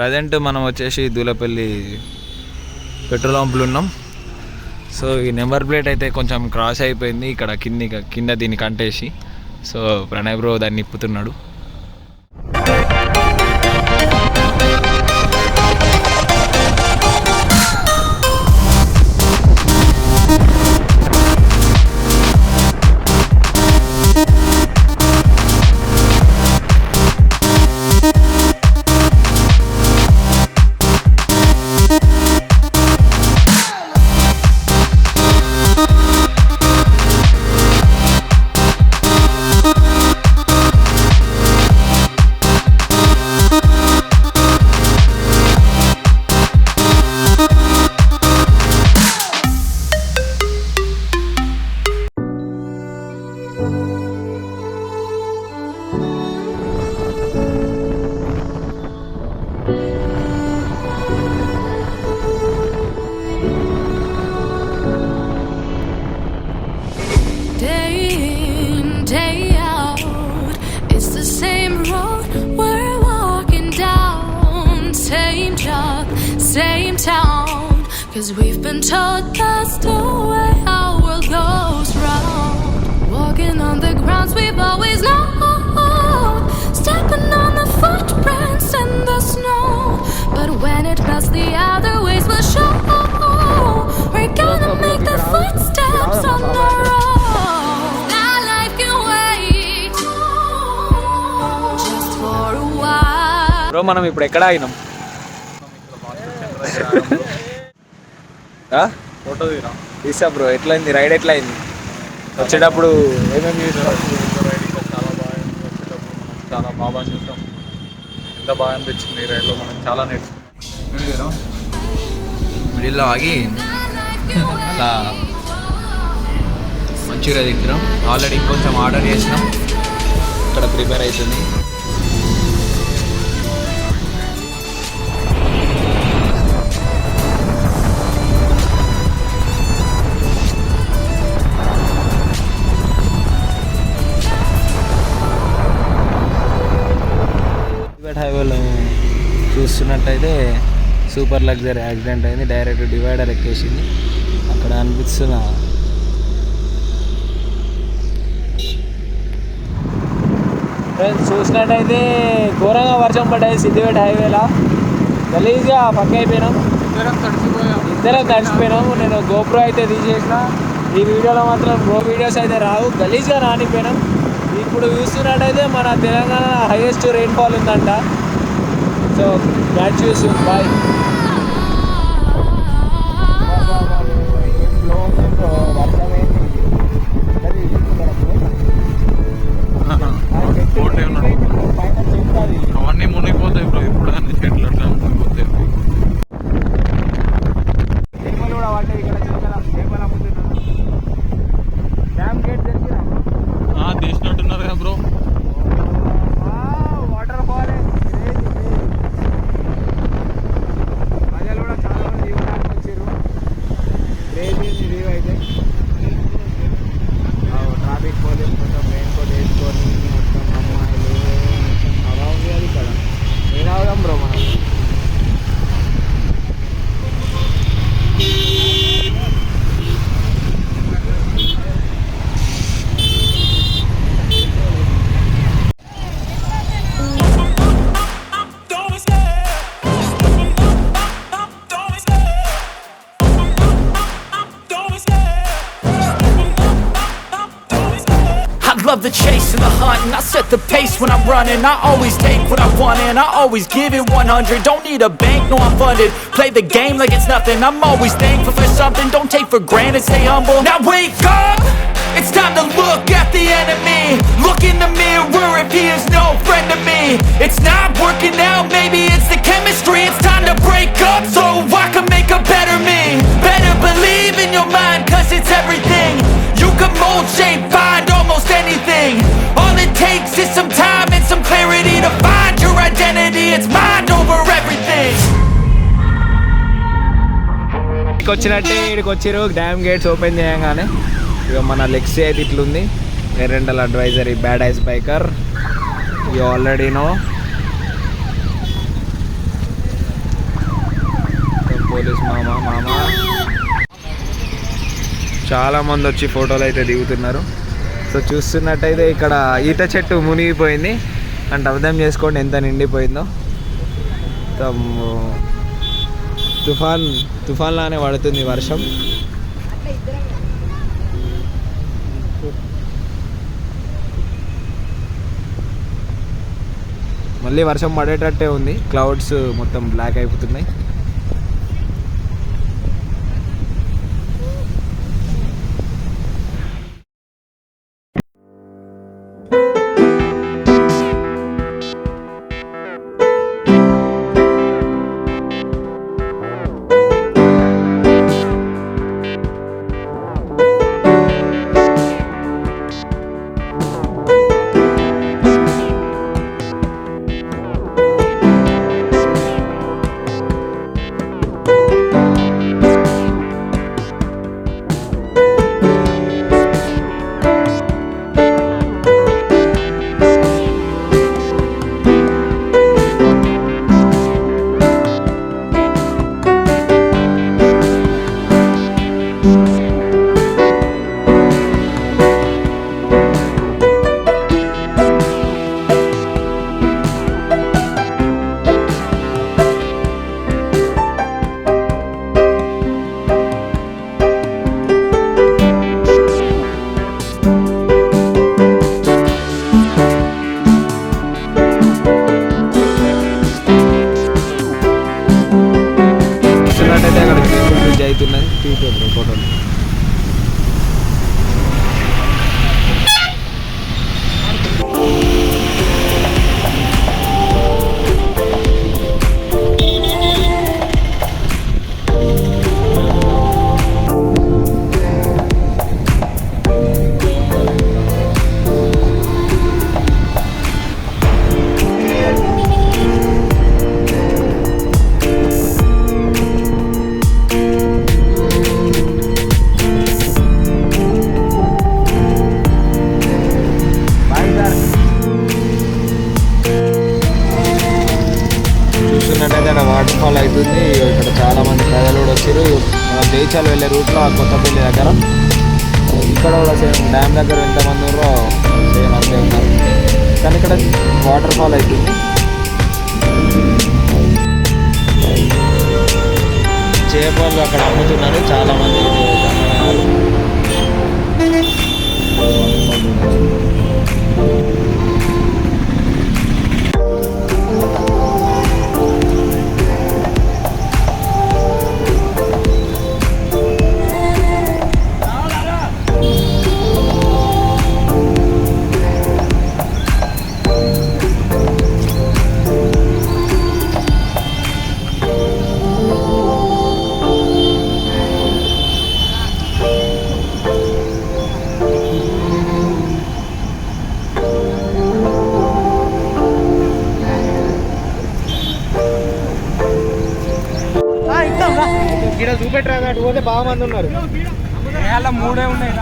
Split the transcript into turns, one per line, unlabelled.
Present మనం వచ్చేసి Dulapalli petrol పంపులు ఉన్నాం. సో ఈ నెంబర్ ప్లేట్ అయితే కొంచెం క్రాస్ అయిపోయింది ఇక్కడ కింద దీన్ని కంటేసి. సో ప్రణయ్ బ్రో దాన్ని నిప్పుతున్నాడు.
Same town, 'cause we've been told that's the way our world goes round. Walking on the grounds we've always known, stepping on the footprints in the snow. But when it melts, the other ways will show. We're gonna make the footsteps on our own. Now life can wait just for a while.
Bro, మనం ఇప్పుడు ఎక్కడ ఆగినాం?
Photo
తీసా bro. ఎట్లయింది ride? ఎట్లయింది? వచ్చేటప్పుడు ఏమేమి
riding చాలా బాగా చూసాం. ఎంత బాగా అనిపించింది రైడ్లో, మనం చాలా నేర్చుకున్నాం.
మిడిల్లో ఆగి అలా మంచిగా తింటున్నాం. ఆల్రెడీ ఇంకొంచెం ఆర్డర్ చేసినాం, ఇక్కడ ప్రిపేర్ అవుతుంది. హైవేలో చూస్తున్నట్టయితే సూపర్ లగ్జరీ యాక్సిడెంట్ అయింది. డైరెక్ట్ డివైడర్ ఎక్కేసింది. అక్కడ అనిపిస్తున్న ఫ్రెండ్స్ చూసినట్టయితే ఘోరంగా వర్షం పడ్డాయి సిద్దిపేట హైవేలో. గలీజ్గా పక్క అయిపోయినాం, ఇద్దరం తడిచిపోయినాము. నేను గోప్రో అయితే తీసేసిన. ఈ వీడియోలో మాత్రం గో వీడియోస్ అయితే రావు, గలీజ్గా నానిపోయినాం. ఇప్పుడు చూస్తున్నట్టయితే మన తెలంగాణ హైయెస్ట్ రెయిన్ఫాల్ ఉందంట. So catch you soon, bye.
అవన్నీ మునిగిపోతాయి బ్రో, ఇప్పుడు అన్ని చెట్లు అట్లా మునిగిపోతాయి.
కూడా పడ్డాయి ఇక్కడ. చేపలు అమ్ముతున్నాను. డ్యామ్ గేట్
తీసినట్టున్నారు కదా బ్రో.
వాటర్ ఫాల్ ప్రజలు కూడా చాలా మంది ఇవ్వడానికి వచ్చారు. క్రేజీ వ్యూ అయితే. ట్రాఫిక్ పోలీస్ మొత్తం రెయిన్ కోట్ వేసుకొని మొత్తం అమ్మాయిలు మొత్తం హవా ఉంది. అది ఇక్కడ నేను అవుదాం బ్రో మనం.
Love the chase and the hunt, and I set the pace when I'm running. I always take what I want and I always give it 100. Don't need a bank, no I'm funded. Play the game like it's nothing. I'm always thankful for something. Don't take for granted, stay humble. Now wake up, it's time to look at the enemy. Look in the mirror if he is no friend to me. It's not working out, maybe it's the chemistry. It's time to break up so I can make a better me. Better believe in your mind, cause it's everything. You can mold, shape, find almost anything. All it takes is some time and some clarity to find your identity. It's mind over everything.
వచ్చినట్టే ఇక్కడికి వచ్చారు. Dam gates open చేయగానే ఇక మన లెక్సీ అయితే ఇట్లుంది. Rental advisory bad ice biker, you already know. Police మామ చాలా మంది వచ్చి ఫోటోలు అయితే దిగుతున్నారు. సో చూస్తున్నట్టయితే ఇక్కడ ఈత చెట్టు మునిగిపోయింది అంటే అర్థం చేసుకోండి ఎంత నిండిపోయిందో. తుఫాన్లానే పడుతుంది వర్షం. మళ్ళీ వర్షం పడేటట్టే ఉంది. క్లౌడ్స్ మొత్తం బ్లాక్ అయిపోతున్నాయి. అవుతున్నది తీసేది ఫోటోలు. చూస్తున్నట్టయితే అక్కడ వాటర్ ఫాల్ అవుతుంది. ఇక్కడ చాలా మంది ప్రజలు కూడా వచ్చారు. మనం దేశాలు వెళ్ళే రూట్లో ఆ కొత్తపల్లి దగ్గర ఇక్కడ కూడా సేమ్ డ్యామ్ దగ్గర ఎంతమంది ఉన్నారో సేమ్ అంతే ఉన్నారు. కానీ ఇక్కడ వాటర్ ఫాల్ అవుతుంది. చేపలు అక్కడ అమ్ముతున్నారు చాలామంది. ఇక్కడ చూపెట్టరా అటు పోతే బాగా మంది ఉన్నారు. మూడే ఉన్నాయి.